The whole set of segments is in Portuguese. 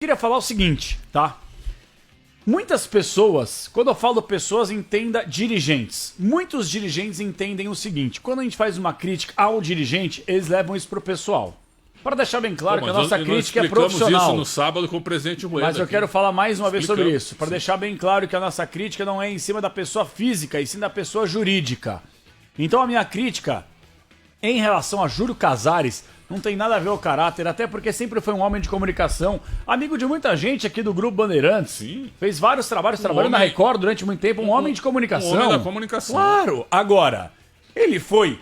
Queria falar o seguinte, tá? Muitas pessoas, quando eu falo pessoas, entenda dirigentes. Muitos dirigentes entendem o seguinte: quando a gente faz uma crítica ao dirigente, eles levam isso pro pessoal. Para deixar bem claro que a nossa crítica é profissional. Isso no sábado com o presidente Moeda. Mas eu quero falar mais uma vez sobre isso. Para deixar bem claro que a nossa crítica não é em cima da pessoa física, e sim da pessoa jurídica. Então a minha crítica em relação a Júlio Casares não tem nada a ver com o caráter, até porque sempre foi um homem de comunicação, amigo de muita gente aqui do Grupo Bandeirantes. Sim. Fez vários trabalhos, trabalhou na Record durante muito tempo, um homem de comunicação. Um homem da comunicação. Claro. Agora, ele foi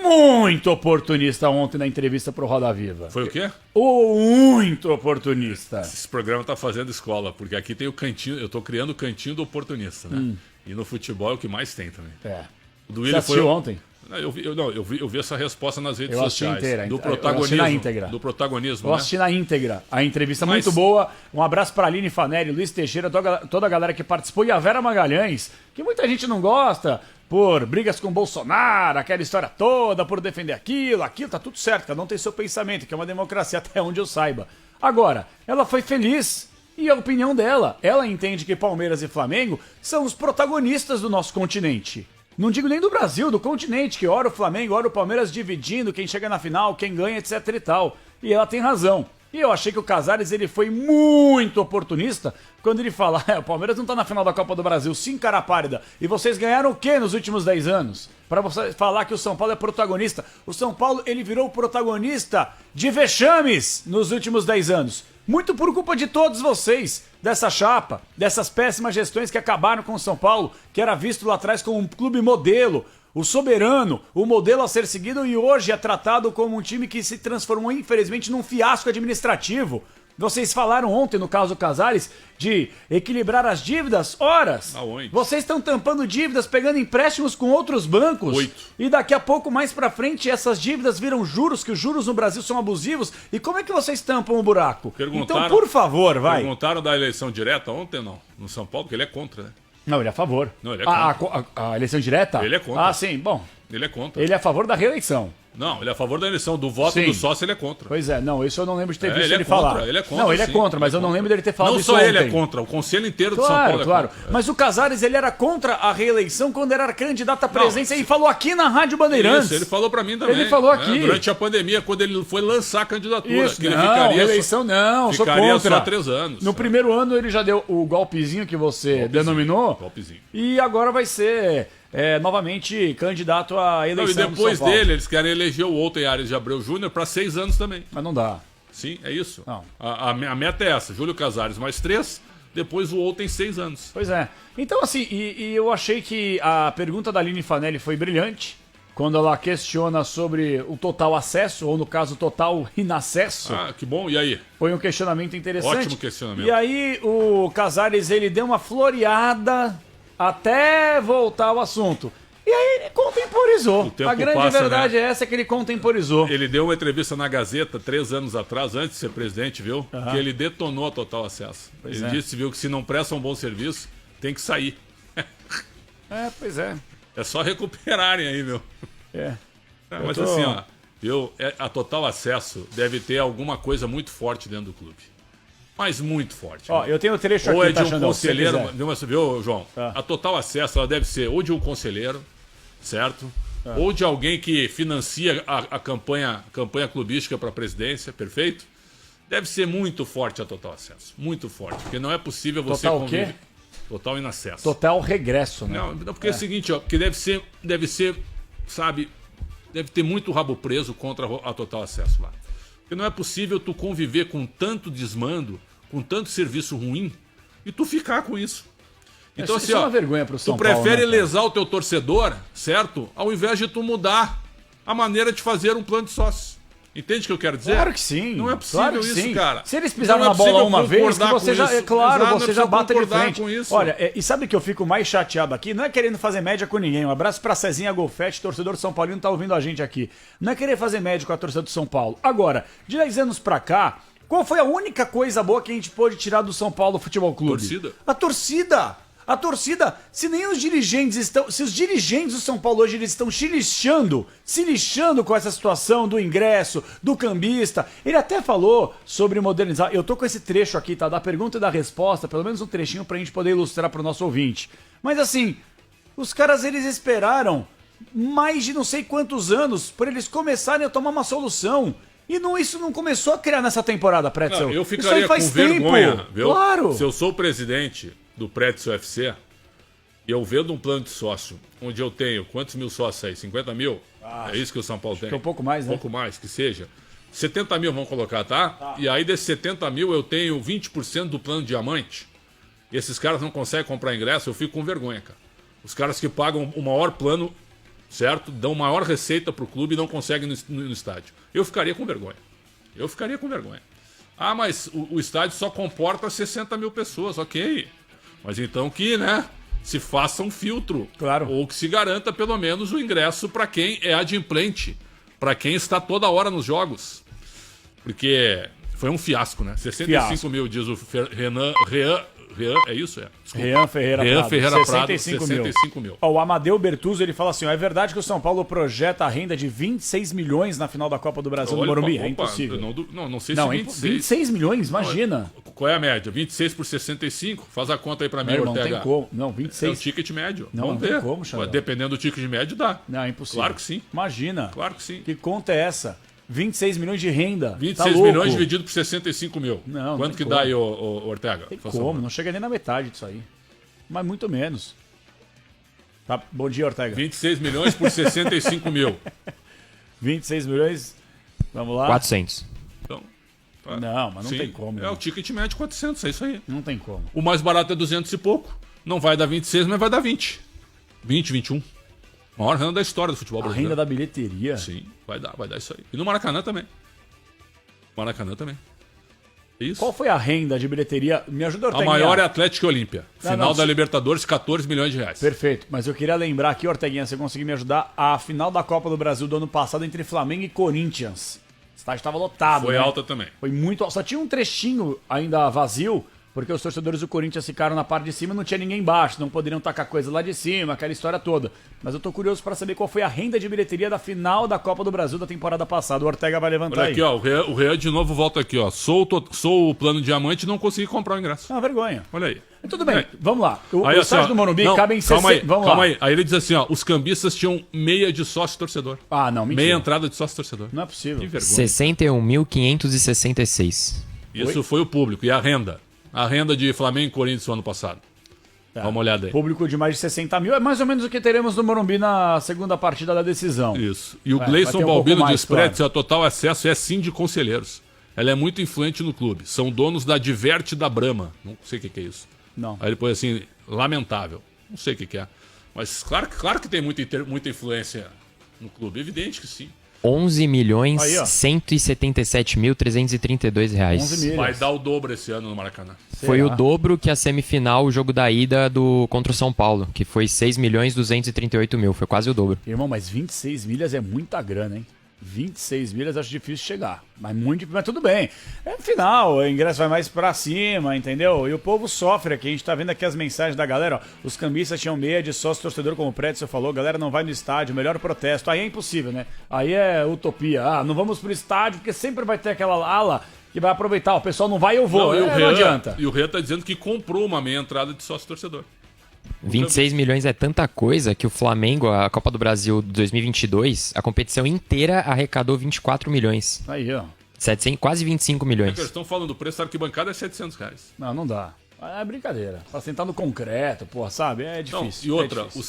muito oportunista ontem na entrevista pro Roda Viva. Foi o quê? Muito oportunista. Esse programa tá fazendo escola, porque aqui tem o cantinho, eu tô criando o cantinho do oportunista, né? E no futebol é o que mais tem também. É. O Você do Willian assistiu foi ontem? Eu vi essa resposta nas redes Eu assisti sociais. inteira. Do Eu assisti protagonismo. na íntegra. Do protagonismo, Eu né? assisti na íntegra. A entrevista muito boa. Um abraço pra Aline Fanelli, Luiz Teixeira, toda a galera que participou. E a Vera Magalhães, que muita gente não gosta por brigas com Bolsonaro, aquela história toda, por defender aquilo, tá tudo certo. Cada um tem seu pensamento, que é uma democracia até onde eu saiba. Agora, ela foi feliz. E a opinião dela, ela entende que Palmeiras e Flamengo são os protagonistas do nosso continente. Não digo nem do Brasil, do continente, que ora o Flamengo, ora o Palmeiras dividindo quem chega na final, quem ganha, etc e tal. E ela tem razão. E eu achei que o Casares ele foi muito oportunista quando ele fala: o Palmeiras não tá na final da Copa do Brasil, sim, cara pálida. E vocês ganharam o quê nos últimos 10 anos? Pra você falar que o São Paulo é protagonista. O São Paulo, ele virou protagonista de vexames nos últimos 10 anos. Muito por culpa de todos vocês, dessa chapa, dessas péssimas gestões que acabaram com o São Paulo, que era visto lá atrás como um clube modelo, o soberano, o modelo a ser seguido, e hoje é tratado como um time que se transformou, infelizmente, num fiasco administrativo. Vocês falaram ontem, no caso Casares, de equilibrar as dívidas. Horas! Aonde? Vocês estão tampando dívidas, pegando empréstimos com outros bancos. 8. E daqui a pouco, mais pra frente, essas dívidas viram juros, que os juros no Brasil são abusivos. E como é que vocês tampam o buraco? Então, por favor, vai. Perguntaram da eleição direta ontem, não? No São Paulo, porque ele é contra, né? Não, ele é a favor. Não, ele é contra. A eleição direta? Ele é contra. Ah, sim, bom. Ele é contra. Ele é a favor da reeleição. Não, ele é a favor da eleição. Do voto Sim. do sócio, ele é contra. Pois é, não, isso eu não lembro de ter visto ele ele é contra, falar. ele é contra, Não, ele é sim, contra, mas ele é eu não contra. lembro dele ter falado Não isso só ontem. ele é contra, o conselho inteiro de São Paulo é Claro. contra. Mas o Casares, ele era contra a reeleição quando era candidato à presidência e falou aqui na Rádio Bandeirantes. Isso, ele falou pra mim também. Ele falou aqui. Durante a pandemia, quando ele foi lançar a candidatura. Isso, que ele não, reeleição não, sou ficaria contra. só 3 anos. No primeiro ano ele já deu o golpezinho que você denominou. Golpezinho. E agora vai ser novamente candidato à Não, eleição e depois do São Paulo. dele, eles querem eleger o Walter Ares de Abreu Júnior para 6 anos também. Mas não dá. Sim, é isso. Não. A meta é essa: Júlio Casares mais 3, depois o Walter em 6 anos. Pois é. Então, assim, e eu achei que a pergunta da Aline Fanelli foi brilhante, quando ela questiona sobre o total acesso, ou no caso, total inacesso. Ah, que bom. E aí? Foi um questionamento interessante. Ótimo questionamento. E aí o Casares, ele deu uma floreada até voltar ao assunto. E aí ele contemporizou. O tempo A grande passa, verdade né? é essa, que ele contemporizou. Ele deu uma entrevista na Gazeta 3 anos atrás, antes de ser presidente, viu? Que ele detonou a Total Acesso. Pois ele é. disse, viu, que se não presta um bom serviço, tem que sair. Pois é. É só recuperarem aí, meu. É. Mas assim, ó, a Total Acesso deve ter alguma coisa muito forte dentro do clube. Mas muito forte. Ó, eu tenho o trecho Ou aqui, é de um Xandão, se você conselheiro, quiser. viu, João? A Total Acesso ela deve ser ou de um conselheiro, certo? Ou de alguém que financia a campanha clubística para a presidência, perfeito? Deve ser muito forte a Total Acesso, muito forte, porque não é possível você Total o quê? Total inacesso. Total regresso, né? Não, porque é o seguinte, ó, porque deve ser, sabe, deve ter muito rabo preso contra a Total Acesso lá. Porque não é possível tu conviver com tanto desmando, com tanto serviço ruim, e tu ficar com isso. Então, Isso assim, é ó, uma vergonha pro São tu Paulo, prefere né, cara? lesar o teu torcedor, certo? Ao invés de tu mudar a maneira de fazer um plano de sócios. Entende o que eu quero dizer? Claro que sim. Não é possível claro que isso, sim. cara. Se eles pisaram Não é na bola possível uma vez, que concordar você com já. isso. É claro, Exato, você não já é bate de concordar frente. com isso. Olha, e sabe que eu fico mais chateado aqui? Não é querendo fazer média com ninguém. Um abraço pra Cezinha Golfete, torcedor de São Paulino, tá ouvindo a gente aqui. Não é querer fazer média com a torcida do São Paulo. Agora, de 10 anos pra cá, qual foi a única coisa boa que a gente pôde tirar do São Paulo Futebol Clube? Torcida. A torcida! A torcida, se os dirigentes do São Paulo hoje eles estão se lixando com essa situação do ingresso, do cambista. Ele até falou sobre modernizar. Eu tô com esse trecho aqui, tá? Da pergunta e da resposta, pelo menos um trechinho pra gente poder ilustrar pro nosso ouvinte. Mas assim, os caras eles esperaram mais de não sei quantos anos por eles começarem a tomar uma solução. E isso não começou a criar nessa temporada, Pretzel. Não, eu ficaria com vergonha, viu? Claro. Se eu sou o presidente do Pretzel UFC e eu vendo um plano de sócio onde eu tenho quantos mil sócios aí? 50 mil? É isso que o São Paulo tem? Que é um pouco mais, né? Um pouco mais, que seja. 70 mil vamos colocar, tá? E aí desses 70 mil eu tenho 20% do plano diamante. E esses caras não conseguem comprar ingresso, eu fico com vergonha, cara. Os caras que pagam o maior plano, certo? Dão maior receita pro clube e não conseguem no estádio. Eu ficaria com vergonha. Ah, mas o estádio só comporta 60 mil pessoas, ok. Mas então que, né, se faça um filtro. Claro. Ou que se garanta pelo menos o ingresso para quem é adimplente, para quem está toda hora nos jogos. Porque foi um fiasco, né? 65 mil, diz o Renan, é isso? Desculpa. Renan Ferreira Prado, 65 mil. Ó, o Amadeu Bertuzzo, ele fala assim, ó, é verdade que o São Paulo projeta a renda de 26 milhões na final da Copa do Brasil no Morumbi? É impossível. Não sei se 26 milhões, imagina. Qual é a média? 26 por 65? Faz a conta aí pra mim, Não, Ortega. tem como. Não, 26. É o ticket médio. Não, Vamos não ver. tem como, Xandão. Dependendo do ticket médio, dá. Não, é impossível. Claro que sim. Imagina. Claro que sim. Que conta é essa? 26 milhões de renda. 26 milhões dividido por 65 mil. Não, quanto que dá aí, Ortega? Tem como, não chega nem na metade disso aí. Mas muito menos. Tá, bom dia, Ortega. 26 milhões por 65 mil. 26 milhões, vamos lá. 400. Então, não, mas não sim, tem como. É o ticket médio 400, é isso aí. Não tem como. O mais barato é 200 e pouco. Não vai dar 26, mas vai dar 20. 20, 21. Maior renda da história do futebol A brasileiro. renda da bilheteria. Sim, vai dar isso aí. E no Maracanã também. Isso. Qual foi a renda de bilheteria? Me ajuda, Ortega. A maior é Atlético e Olímpia. Não, Final não, da Libertadores, 14 milhões de reais. Perfeito. Mas eu queria lembrar aqui, Orteguinha, se você conseguir me ajudar, a final da Copa do Brasil do ano passado entre Flamengo e Corinthians. O estádio estava lotado, Foi né? alta também. Foi muito alto. Só tinha um trechinho ainda vazio, porque os torcedores do Corinthians ficaram na parte de cima e não tinha ninguém embaixo, não poderiam tacar coisa lá de cima, aquela história toda. Mas eu tô curioso para saber qual foi a renda de bilheteria da final da Copa do Brasil da temporada passada. O Ortega vai levantar. Olha aqui, aí. ó, o Real de novo volta aqui, ó. Sou o plano diamante e não consegui comprar o ingresso. É uma vergonha. Olha aí. Tudo bem, vamos lá. O Aí, estádio do Morumbi cabe em 60... Calma aí. Aí ele diz assim, ó, os cambistas tinham meia de sócio-torcedor. Ah, não, mentira. Meia entrada de sócio-torcedor. Não é possível. Que vergonha. 61.566. Isso foi o público. E a renda? A renda de Flamengo e Corinthians no ano passado. Dá uma olhada aí. Público de mais de 60 mil. É mais ou menos o que teremos no Morumbi na segunda partida da decisão. Isso. E o vai Gleison ter um Balbino pouco diz, mais, Pretzel, a total acesso é sim de conselheiros. Ela é muito influente no clube. São donos da Diverte da Brahma. Não sei o que é isso. Não. Aí ele põe assim, lamentável. Não sei o que é. Mas claro que tem muita influência no clube. Evidente que sim. 11.177.332 reais. 11 milhas. Vai dar o dobro esse ano no Maracanã. Foi o dobro que a semifinal, o jogo da ida contra o São Paulo, que foi 6.238.000. Foi quase o dobro. Irmão, mas 26 milhas é muita grana, hein? 26 milhas acho difícil chegar. Mas tudo bem. É final, o ingresso vai mais pra cima, entendeu? E o povo sofre aqui. A gente tá vendo aqui as mensagens da galera, ó. Os cambistas tinham meia de sócio torcedor, como o Pretzel falou. Galera não vai no estádio, melhor protesto. Aí é impossível, né? Aí é utopia. Ah, não vamos pro estádio, porque sempre vai ter aquela ala que vai aproveitar. O pessoal não vai, eu vou. Não adianta. E o Rê tá dizendo que comprou uma meia entrada de sócio torcedor. 26 milhões é tanta coisa que o Flamengo, a Copa do Brasil 2022, a competição inteira arrecadou 24 milhões. Aí, ó. 700, quase 25 milhões. Eles estão falando, o preço da arquibancada é 700 reais. Não dá. É brincadeira. Pra sentar no concreto, porra, sabe? É difícil. Não, e outra, é difícil. o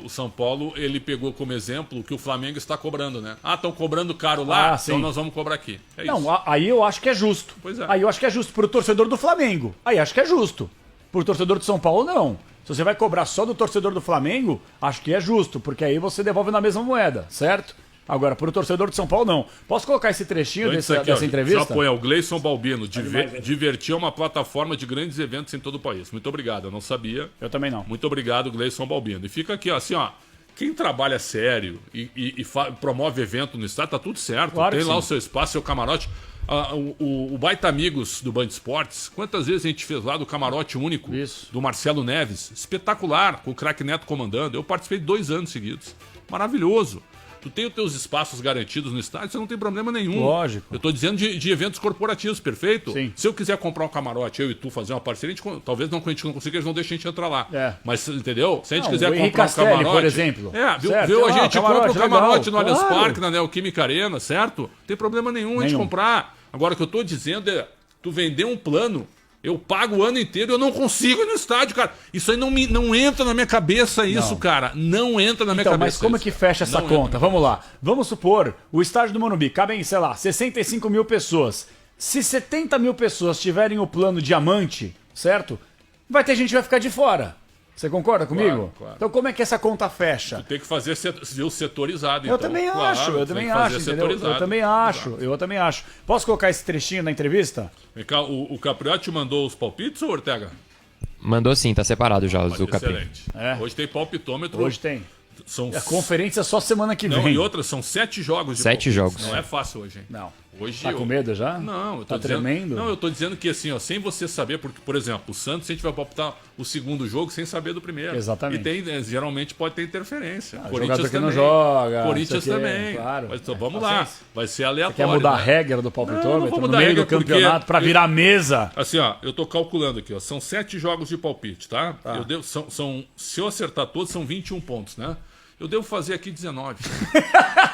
São Paulo, ele pegou como exemplo o que o Flamengo está cobrando, né? Ah, estão cobrando caro lá, então nós vamos cobrar aqui. É não, isso. aí eu acho que é justo. Pois é. Aí eu acho que é justo pro torcedor do Flamengo. Aí acho que é justo. Pro torcedor do São Paulo, não. Se você vai cobrar só do torcedor do Flamengo, acho que é justo, porque aí você devolve na mesma moeda, certo? Agora, pro torcedor do São Paulo, não. Posso colocar esse trechinho dessa entrevista? Já põe o Gleison Balbino. Divertir é uma plataforma de grandes eventos em todo o país. Muito obrigado, eu não sabia. Eu também não. Muito obrigado, Gleison Balbino. E fica aqui, ó, assim, ó. Quem trabalha sério e promove evento no estado, tá tudo certo. Claro tem que lá sim. o seu espaço, seu camarote. O Baita Amigos do Band Esportes, quantas vezes a gente fez lá do camarote único do Marcelo Neves? Espetacular, com o craque Neto comandando. Eu participei 2 anos seguidos. Maravilhoso. Tu tem os teus espaços garantidos no estádio, você não tem problema nenhum. Lógico. Eu tô dizendo de eventos corporativos, perfeito? Sim. Se eu quiser comprar um camarote, eu e tu fazer uma parceria, talvez não, a gente não consiga, eles não deixem a gente entrar lá. Mas, entendeu? Se a gente quiser comprar um camarote... por exemplo. Viu? A gente compra um camarote no Allianz claro. Parque, na Neoquímica Arena, certo? Não tem problema nenhum a gente comprar. Agora, o que eu tô dizendo é, tu vender um plano... Eu pago o ano inteiro e eu não consigo ir no estádio, cara. Isso aí não entra na minha cabeça, cara. Não entra na minha cabeça. Mas como que fecha essa conta? Vamos lá. Vamos supor, o estádio do Morumbi cabem, sei lá, 65 mil pessoas. Se 70 mil pessoas tiverem o plano diamante, certo? Vai ter gente que vai ficar de fora. Você concorda comigo? Claro. Então como é que essa conta fecha? Tu tem que fazer o setorizado, Eu também acho, eu também acho. Posso colocar esse trechinho na entrevista? O Capriotti mandou os palpites, ou Ortega? Mandou sim, tá separado já os do Capri. Excelente. Hoje tem palpitômetro. Hoje tem. São... A conferência é só semana que vem. Não, e outras, são 7 jogos de 7 jogos. Não é fácil hoje, hein? Não. Hoje tá com medo já? Não, eu tô tremendo? Não, eu tô dizendo que assim, ó, sem você saber, porque, por exemplo, o Santos, a gente vai palpitar o segundo jogo sem saber do primeiro. Exatamente. E geralmente pode ter interferência. Corinthians também. Não joga. Corinthians também. Claro. Mas, então, vamos lá. Vai ser aleatório. Você quer mudar a regra do palpitômetro no meio do campeonato para virar mesa? Assim, ó, eu tô calculando aqui, ó. São 7 jogos de palpite, tá? Se eu acertar todos, são 21 pontos, né? Eu devo fazer aqui 19.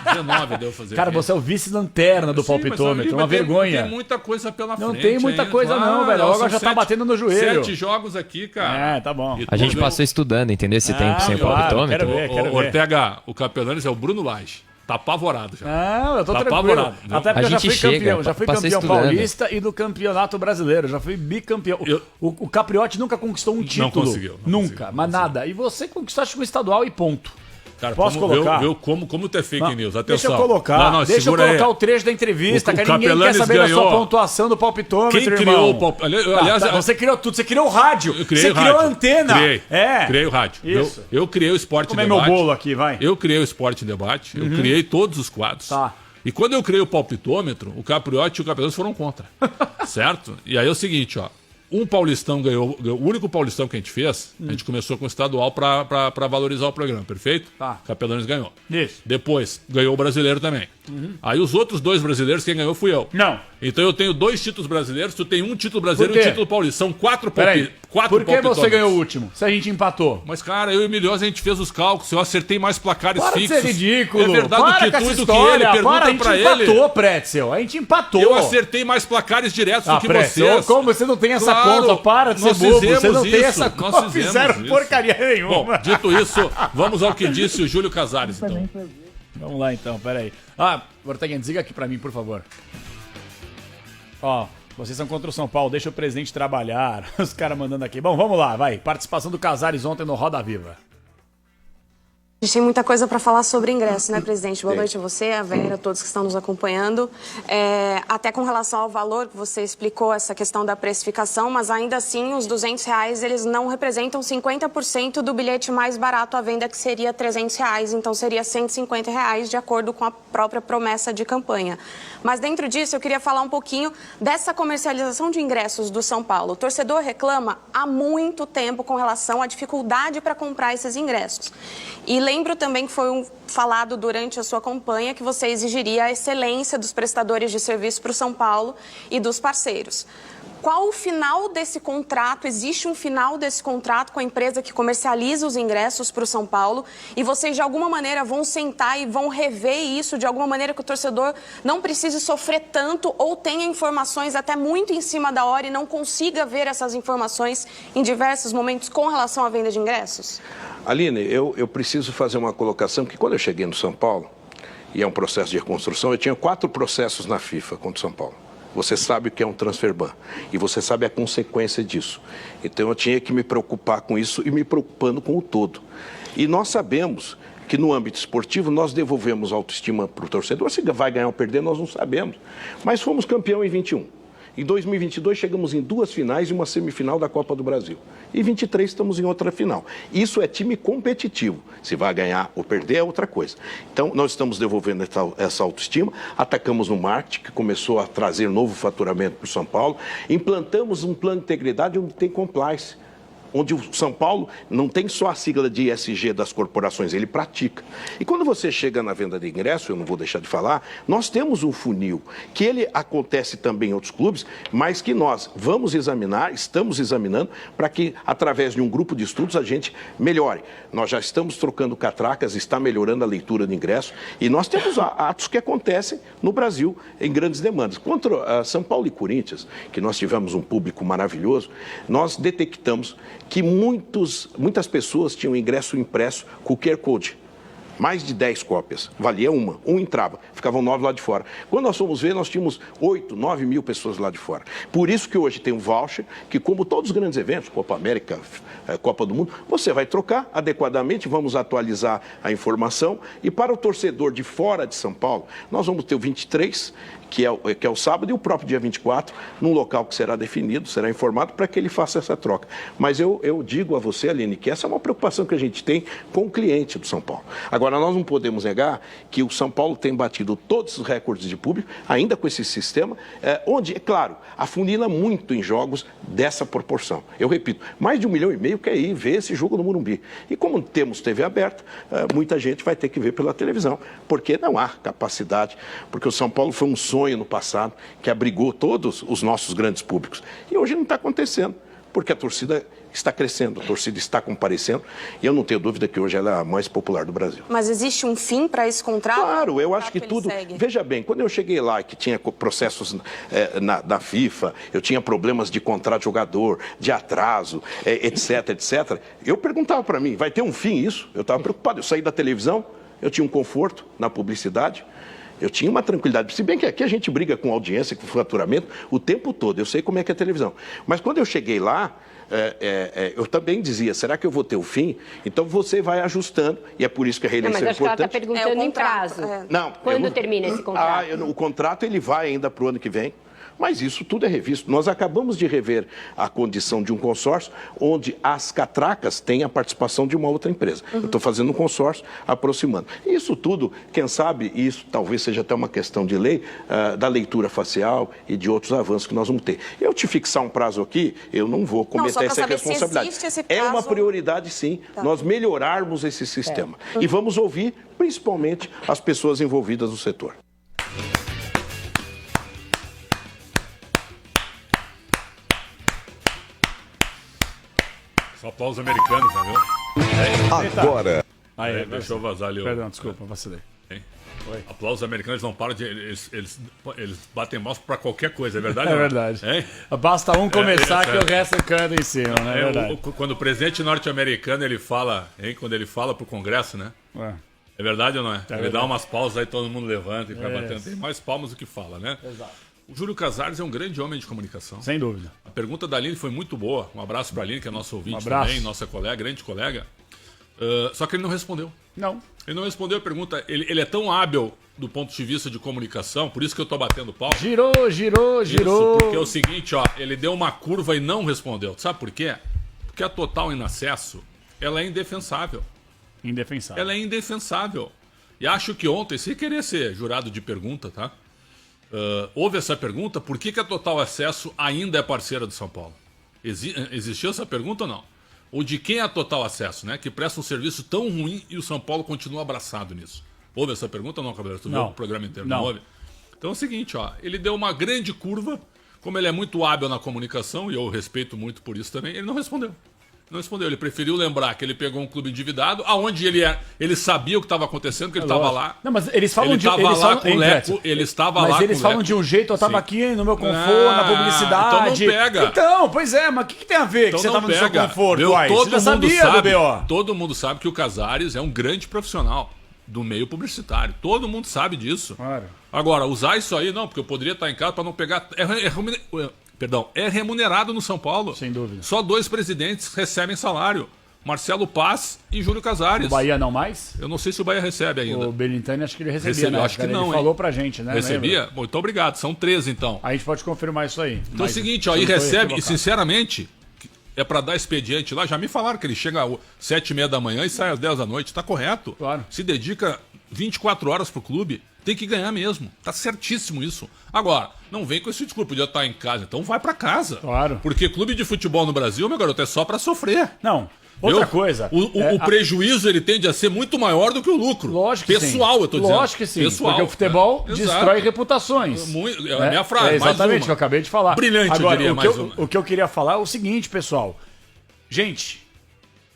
19 eu devo fazer. Cara, você é o vice-lanterna do palpitômetro. Uma vergonha. Tem muita coisa pela frente. Não tem muita coisa não, velho. Agora já tá batendo no joelho. 7 jogos aqui, cara. Tá bom. A gente passou estudando, entendeu? Esse tempo sem o palpitômetro. Quero ver. Ortega, o Capelanes é o Bruno Lage. Tá apavorado já. Não, eu tô tranquilo. Até porque eu já fui campeão paulista e do campeonato brasileiro. Já fui bicampeão. O Capriotti nunca conquistou um título. Não conseguiu. Nunca, mas nada. E você conquistaste um estadual e ponto. Cara, posso colocar? Como tu é fake news. Atenção. Deixa eu colocar. Deixa eu colocar o trecho da entrevista, que ninguém quer saber da sua pontuação do palpitômetro, Quem criou o palpitômetro? Aliás, você criou tudo. Você criou o rádio. Você criou a antena. Criei o rádio. Isso. Eu criei o Esporte em Debate. Meu bolo aqui, vai. Eu criei o Esporte em Debate. Eu criei todos os quadros. Tá. E quando eu criei o palpitômetro, o Capriotti e o Capelanes foram contra. Certo? E aí é o seguinte, ó. Um paulistão ganhou, o único paulistão que a gente fez, a gente começou com o estadual pra valorizar o programa, perfeito? Tá. Capelanes ganhou. Isso. Depois, ganhou o brasileiro também. Aí os outros 2 brasileiros, quem ganhou fui eu. Não. Então eu tenho 2 títulos brasileiros, tu tem um título brasileiro e um título paulista. São 4 palpites. Por que você ganhou o último? Se a gente empatou. Mas, cara, eu e o Milhosa, a gente fez os cálculos, eu acertei mais placares fixos. Para de ser ridículo. É verdade do que tu e do que ele, pergunta pra ele. A gente empatou, Pretzel. A gente empatou. Eu acertei mais placares diretos do que Pretzel, vocês. Como você não tem essa conta? Para de ser bobo. Você não tem essa conta. Não fizeram porcaria nenhuma. Bom, dito isso, vamos ao que disse o Júlio Casares, então. Vamos lá, então, peraí. Ortega, diga aqui pra mim, por favor. Vocês são contra o São Paulo, deixa o presidente trabalhar. Os caras mandando aqui. Bom, vamos lá, vai. Participação do Casares ontem no Roda Viva. A gente tem muita coisa para falar sobre ingresso, né, presidente? Boa noite a você, a Vera, a todos que estão nos acompanhando. Até com relação ao valor, que você explicou essa questão da precificação, mas ainda assim os R$200, eles não representam 50% do bilhete mais barato à venda, que seria R$300, então seria R$150, de acordo com a própria promessa de campanha. Mas dentro disso, eu queria falar um pouquinho dessa comercialização de ingressos do São Paulo. O torcedor reclama há muito tempo com relação à dificuldade para comprar esses ingressos. E lembro também que foi falado durante a sua campanha que você exigiria a excelência dos prestadores de serviço para o São Paulo e dos parceiros. Qual o final desse contrato? Existe um final desse contrato com a empresa que comercializa os ingressos para o São Paulo? E vocês, de alguma maneira, vão sentar e vão rever isso de alguma maneira que o torcedor não precise sofrer tanto ou tenha informações até muito em cima da hora e não consiga ver essas informações em diversos momentos com relação à venda de ingressos? Aline, eu preciso fazer uma colocação, que quando eu cheguei no São Paulo, e é um processo de reconstrução, eu tinha 4 processos na FIFA contra o São Paulo. Você sabe o que é um transfer ban e você sabe a consequência disso. Então eu tinha que me preocupar com isso e me preocupando com o todo. E nós sabemos que no âmbito esportivo nós devolvemos autoestima para o torcedor. Se vai ganhar ou perder, nós não sabemos. Mas fomos campeão em 21. Em 2022 chegamos em 2 finais e uma semifinal da Copa do Brasil. E 23 estamos em outra final. Isso é time competitivo. Se vai ganhar ou perder é outra coisa. Então nós estamos devolvendo essa autoestima, atacamos no marketing, que começou a trazer novo faturamento para o São Paulo, implantamos um plano de integridade onde tem compliance. Onde o São Paulo não tem só a sigla de ESG das corporações, ele pratica. E quando você chega na venda de ingresso, eu não vou deixar de falar, nós temos um funil, que ele acontece também em outros clubes, mas que nós vamos examinar, estamos examinando, para que, através de um grupo de estudos, a gente melhore. Nós já estamos trocando catracas, está melhorando a leitura de ingresso, e nós temos atos que acontecem no Brasil em grandes demandas. Contra São Paulo e Corinthians, que nós tivemos um público maravilhoso, nós detectamos que muitas pessoas tinham ingresso impresso com o QR Code. Mais de 10 cópias. Valia uma. Um entrava. Ficavam 9 lá de fora. Quando nós fomos ver, nós tínhamos 8, 9 mil pessoas lá de fora. Por isso que hoje tem um voucher, que como todos os grandes eventos, Copa América, Copa do Mundo, você vai trocar adequadamente, vamos atualizar a informação. E para o torcedor de fora de São Paulo, nós vamos ter o 23, que é o sábado, e o próprio dia 24, num local que será definido, será informado para que ele faça essa troca. Mas eu digo a você, Aline, que essa é uma preocupação que a gente tem com o cliente do São Paulo. Agora, nós não podemos negar que o São Paulo tem batido todos os recordes de público, ainda com esse sistema, onde, é claro, afunila muito em jogos dessa proporção. Eu repito, mais de 1,5 milhão quer ir ver esse jogo no Morumbi. E como temos TV aberta, muita gente vai ter que ver pela televisão, porque não há capacidade, porque o São Paulo foi um sonho no passado que abrigou todos os nossos grandes públicos. E hoje não está acontecendo, porque a torcida está crescendo, a torcida está comparecendo, e eu não tenho dúvida que hoje ela é a mais popular do Brasil. Mas existe um fim para esse contrato? Claro, eu acho que tudo... Veja bem, quando eu cheguei lá, que tinha processos na FIFA, eu tinha problemas de contrato de jogador, de atraso, etc, etc, eu perguntava para mim, vai ter um fim isso? Eu estava preocupado, eu saí da televisão, eu tinha um conforto na publicidade, eu tinha uma tranquilidade, se bem que aqui a gente briga com audiência, com faturamento o tempo todo, eu sei como é que é a televisão. Mas quando eu cheguei lá, eu também dizia, será que eu vou ter o fim? Então você vai ajustando, e é por isso que a reeleição é importante. Mas acho que ela está perguntando em prazo. Não, quando termina esse contrato? O contrato ele vai ainda para o ano que vem. Mas isso tudo é revisto. Nós acabamos de rever a condição de um consórcio onde as catracas têm a participação de uma outra empresa. Eu estou fazendo um consórcio aproximando. Isso tudo, quem sabe, isso talvez seja até uma questão de lei, da leitura facial e de outros avanços que nós vamos ter. Eu te fixar um prazo aqui, eu não vou cometer essa responsabilidade. É uma prioridade, sim, nós melhorarmos esse sistema. E vamos ouvir, principalmente, as pessoas envolvidas no setor. Só aplausos americanos, né, viu? Agora. Deixa eu vazar ali. Perdão, desculpa, vacilei. Aplausos americanos não param de... Eles batem mal pra qualquer coisa, é verdade? É verdade. Hein? Basta um começar que o resto canta em cima, né? É verdade. Quando o presidente norte-americano, ele fala, quando ele fala pro Congresso, né? É verdade ou não é? Ele dá umas pausas, aí todo mundo levanta e vai batendo. Tem mais palmas do que fala, né? Exato. O Júlio Casares é um grande homem de comunicação. Sem dúvida. A pergunta da Aline foi muito boa. Um abraço pra Aline, que é nosso ouvinte também, nossa colega, grande colega. Só que ele não respondeu. Não. Ele não respondeu a pergunta. Ele é tão hábil do ponto de vista de comunicação, por isso que eu tô batendo pau. Girou. Isso, porque é o seguinte, ó, ele deu uma curva e não respondeu. Sabe por quê? Porque a Total em acesso, ela é indefensável. Indefensável. Ela é indefensável. E acho que ontem, sem querer ser jurado de pergunta, tá? Houve essa pergunta, por que a Total Acesso ainda é parceira do São Paulo? Existiu essa pergunta ou não? Ou de quem é a Total Acesso, né? Que presta um serviço tão ruim e o São Paulo continua abraçado nisso. Houve essa pergunta ou não, Cabeleiro? Tu viu o programa inteiro? Não houve? Então é o seguinte, ó, ele deu uma grande curva, como ele é muito hábil na comunicação, e eu respeito muito por isso também, ele não respondeu. Não respondeu, ele preferiu lembrar que ele pegou um clube endividado, aonde ele sabia o que estava acontecendo, que ele estava lá. Não, mas eles falam ele estava lá com o Leco, ele estava lá com o Leco. Mas eles falam de um jeito, eu estava aqui no meu conforto, na publicidade. Então não pega. Então, pois é, mas o que tem a ver que você estava no seu conforto? Todo mundo sabe que o Casares é um grande profissional do meio publicitário. Todo mundo sabe disso. Claro. Agora, usar isso aí, não, porque eu poderia estar em casa para não pegar... É remunerado no São Paulo. Sem dúvida. Só 2 presidentes recebem salário. Marcelo Paz e Júlio Casares. O Bahia não mais? Eu não sei se o Bahia recebe ainda. O Belintani acho que ele recebia, né? Acho que não, ele falou pra gente, né? Recebia? Bom, então obrigado. São 13, então. A gente pode confirmar isso aí. Então é o seguinte, ó, e recebe, e sinceramente, é pra dar expediente lá. Já me falaram que ele chega às 7h30 da manhã e sai às 10 da noite. Tá correto. Claro. Se dedica 24 horas pro clube. Tem que ganhar mesmo. Tá certíssimo isso. Agora, não vem com esse discurso, podia estar em casa. Então vai pra casa. Claro. Porque clube de futebol no Brasil, meu garoto, é só pra sofrer. Não. Outra coisa. O prejuízo ele tende a ser muito maior do que o lucro. Lógico que pessoal, sim. eu tô dizendo. Lógico que sim. Pessoal, porque o futebol Exato. destrói reputações. É a minha frase. Exatamente, que eu acabei de falar. Brilhante, agora, eu diria, mais uma. O que eu queria falar é o seguinte, pessoal. Gente,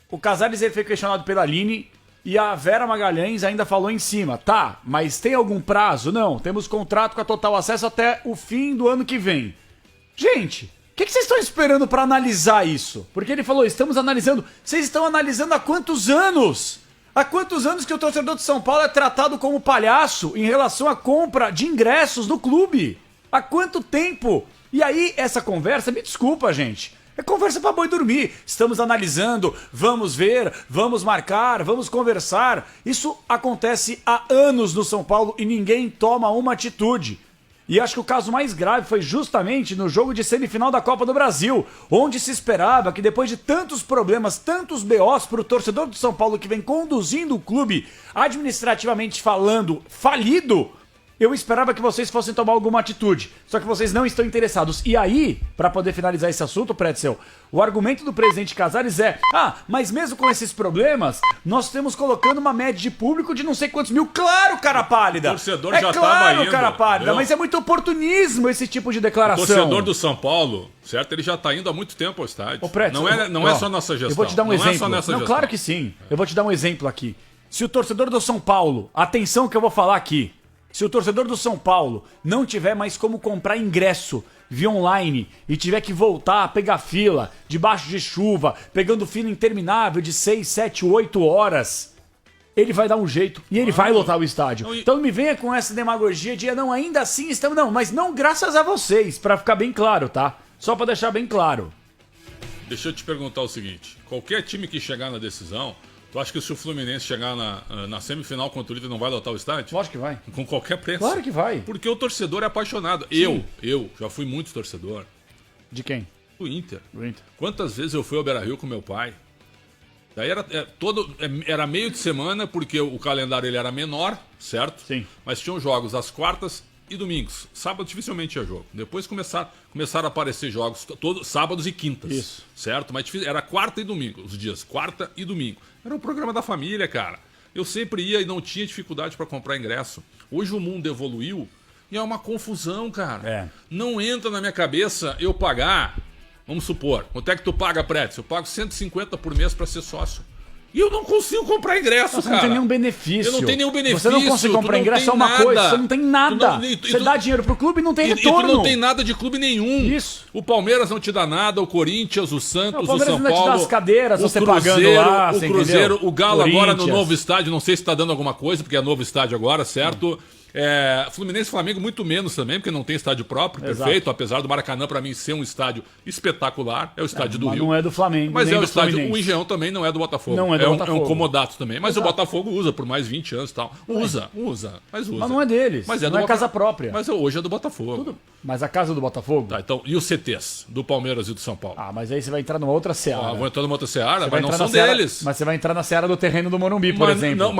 o Casares ele foi questionado pela Aline e a Vera Magalhães ainda falou em cima. Tá, mas tem algum prazo? Não, temos contrato com a Total Acesso até o fim do ano que vem. Gente, o que vocês estão esperando pra analisar isso? Porque ele falou, estamos analisando. Vocês estão analisando há quantos anos? Há quantos anos que o torcedor de São Paulo é tratado como palhaço em relação à compra de ingressos do clube? Há quanto tempo? E aí, essa conversa, me desculpa, gente. É conversa pra boi dormir. Estamos analisando, vamos ver, vamos marcar, vamos conversar. Isso acontece há anos no São Paulo e ninguém toma uma atitude. E acho que o caso mais grave foi justamente no jogo de semifinal da Copa do Brasil, onde se esperava que depois de tantos problemas, tantos BOs para o torcedor do São Paulo que vem conduzindo o clube, administrativamente falando, falido, eu esperava que vocês fossem tomar alguma atitude. Só que vocês não estão interessados. E aí, para poder finalizar esse assunto, Pretzel, o argumento do presidente Casares é: mas mesmo com esses problemas, nós estamos colocando uma média de público de não sei quantos mil. Claro, cara pálida! O torcedor já tava claro, indo, cara pálida, entendeu? mas é muito oportunismo esse tipo de declaração. O torcedor do São Paulo, certo? Ele já tá indo há muito tempo ao estádio. Ô, Pretzel, não é só nossa gestão. Eu vou te dar um exemplo. É só nessa não, gestão. claro que sim. Eu vou te dar um exemplo aqui. Se o torcedor do São Paulo, atenção que eu vou falar aqui. Se o torcedor do São Paulo não tiver mais como comprar ingresso via online e tiver que voltar a pegar fila debaixo de chuva, pegando fila interminável de 6, 7, 8 horas, ele vai dar um jeito e ele vai lotar o estádio. Então não me venha com essa demagogia de não, ainda assim estamos... Não, mas não graças a vocês, pra ficar bem claro, tá? Só pra deixar bem claro. Deixa eu te perguntar o seguinte. Qualquer time que chegar na decisão... Tu acha que se o Fluminense chegar na semifinal contra o Inter não vai lotar o estádio? Lógico que vai. Com qualquer preço. Claro que vai. Porque o torcedor é apaixonado. Eu já fui muito torcedor. De quem? Do Inter. Do Inter. Quantas vezes eu fui ao Beira-Rio com meu pai? Daí era meio de semana, porque o calendário ele era menor, certo? Sim. Mas tinham jogos às quartas e domingos. Sábado dificilmente tinha jogo. Depois começaram a aparecer jogos todos sábados e quintas. Isso. Certo? Mas era quarta e domingo, os dias quarta e domingo. Era um programa da família, cara. Eu sempre ia e não tinha dificuldade para comprar ingresso. Hoje o mundo evoluiu e é uma confusão, cara. Não entra na minha cabeça eu pagar, vamos supor, quanto é que tu paga, Pretzel? Eu pago 150 por mês para ser sócio. E eu não consigo comprar ingresso, você cara. Não tem nenhum benefício. Eu não tenho nenhum benefício. Você não consegue comprar ingresso, é uma coisa. Você não tem nada. Você dá dinheiro pro clube e não tem retorno. E tu não tem nada de clube nenhum. Isso. O Palmeiras não te dá nada, o Corinthians, o Santos, o São Paulo. O Palmeiras ainda te dá as cadeiras, você Cruzeiro, pagando lá, o Cruzeiro, entendeu? o Galo agora no novo estádio, não sei se tá dando alguma coisa, porque é novo estádio agora, certo? Fluminense e Flamengo muito menos também, porque não tem estádio próprio, perfeito, apesar do Maracanã pra mim ser um estádio espetacular, é o estádio do Rio. Não é do Flamengo, mas nem é o do estádio, Fluminense. o Engenhão também não é do Botafogo. Não é do Botafogo. É um comodato também, mas o Botafogo usa por mais 20 anos e tal. Usa. Mas não é deles, mas não é casa própria. Mas hoje é do Botafogo. Mas a casa do Botafogo? Tá, então, e os CTs do Palmeiras e do São Paulo? Mas aí você vai entrar numa outra seara. Vou entrar numa outra seara, mas não são seara, deles. Mas você vai entrar na seara do terreno do Morumbi, por exemplo.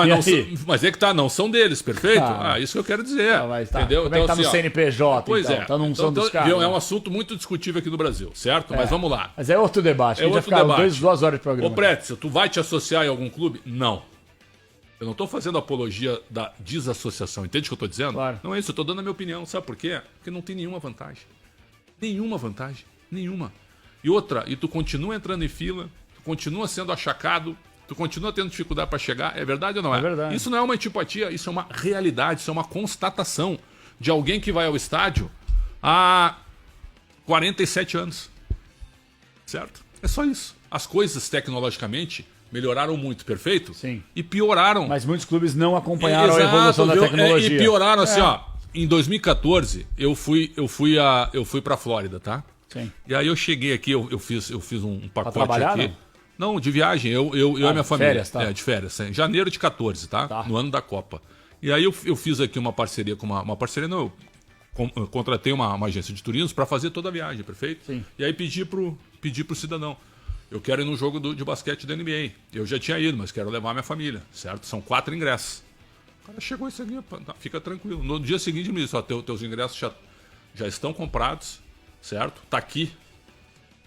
Mas é que tá, não são deles, perfeito? Isso que eu quero dizer. Entendeu? Como é que tá no CNPJ, pois então? Tá num som dos caras. É um assunto muito discutível aqui no Brasil, certo? Mas vamos lá. Mas é outro debate. A gente vai ficar 2 horas de programa. Ô, Pretzel, tu vai te associar em algum clube? Não. Eu não tô fazendo apologia da desassociação. Entende o que eu tô dizendo? Claro. Não é isso, eu tô dando a minha opinião. Sabe por quê? Porque não tem nenhuma vantagem. Nenhuma vantagem. Nenhuma. E outra, e tu continua entrando em fila, tu continua sendo achacado, tu continua tendo dificuldade para chegar. É verdade ou não é? É verdade. Isso não é uma antipatia, isso é uma realidade, isso é uma constatação de alguém que vai ao estádio há 47 anos. Certo? É só isso. As coisas, tecnologicamente, melhoraram muito, perfeito? Sim. E pioraram. Mas muitos clubes não acompanharam a evolução da tecnologia. E pioraram assim, ó. Em 2014, eu fui pra Flórida, tá? Sim. E aí eu cheguei aqui, eu fiz um pacote trabalhar, aqui. não? Não, de viagem, eu e a minha família. Férias, tá? De férias. Em janeiro de 14, tá? No ano da Copa. E aí eu fiz aqui uma parceria com uma parceria, não, eu contratei uma agência de turismo para fazer toda a viagem, perfeito? Sim. E aí pedi pro cidadão, eu quero ir num jogo de basquete da NBA. Eu já tinha ido, mas quero levar minha família, certo? São 4 ingressos. O cara chegou isso aqui, fica tranquilo. No dia seguinte me disse, ó, teus ingressos já estão comprados, certo? Tá aqui.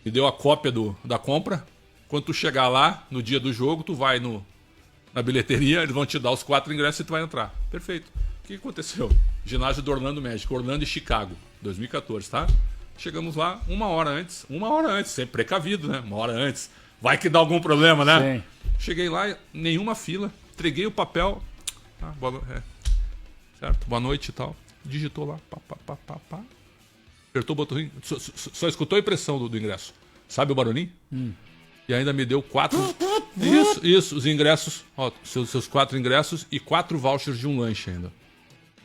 Me deu a cópia da compra. Quando tu chegar lá, no dia do jogo, tu vai na bilheteria, eles vão te dar os 4 ingressos e tu vai entrar. Perfeito. O que aconteceu? Ginásio do Orlando Magic, Orlando e Chicago, 2014, tá? Chegamos lá uma hora antes, sempre precavido, né? Uma hora antes. Vai que dá algum problema, né? Sim. Cheguei lá, nenhuma fila, entreguei o papel. Certo? Boa noite e tal. Digitou lá, pá. Apertou o botãozinho, só escutou a impressão do ingresso. Sabe o barulhinho? E ainda me deu 4. Isso, os ingressos. Ó, seus 4 ingressos e 4 vouchers de um lanche ainda.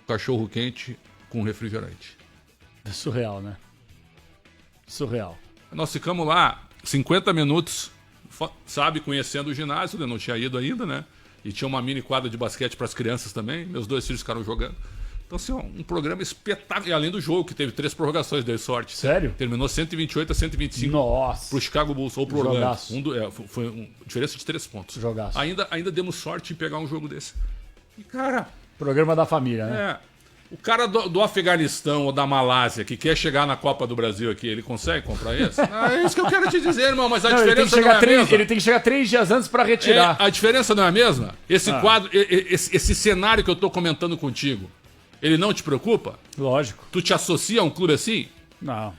Cachorro quente com refrigerante. É surreal, né? Surreal. Nós ficamos lá 50 minutos, sabe, conhecendo o ginásio, eu não tinha ido ainda, né? E tinha uma mini quadra de basquete para as crianças também. Meus 2 filhos ficaram jogando. Então, assim, um programa espetacular. E além do jogo, que teve 3 prorrogações, deu sorte. Sério? Terminou 128-125. Nossa. Pro Chicago Bulls ou pro Orlando. Jogaço. Foi uma diferença de 3 pontos. Jogaço. Ainda demos sorte em pegar um jogo desse. E, cara... Programa da família, né? O cara do Afeganistão ou da Malásia que quer chegar na Copa do Brasil aqui, ele consegue comprar isso? É isso que eu quero te dizer, irmão, mas a diferença não é a mesma. Ele tem que chegar 3 dias antes para retirar. A diferença não é a mesma? Esse quadro, esse cenário que eu tô comentando contigo, ele não te preocupa? Lógico. Tu te associa a um clube assim? Não.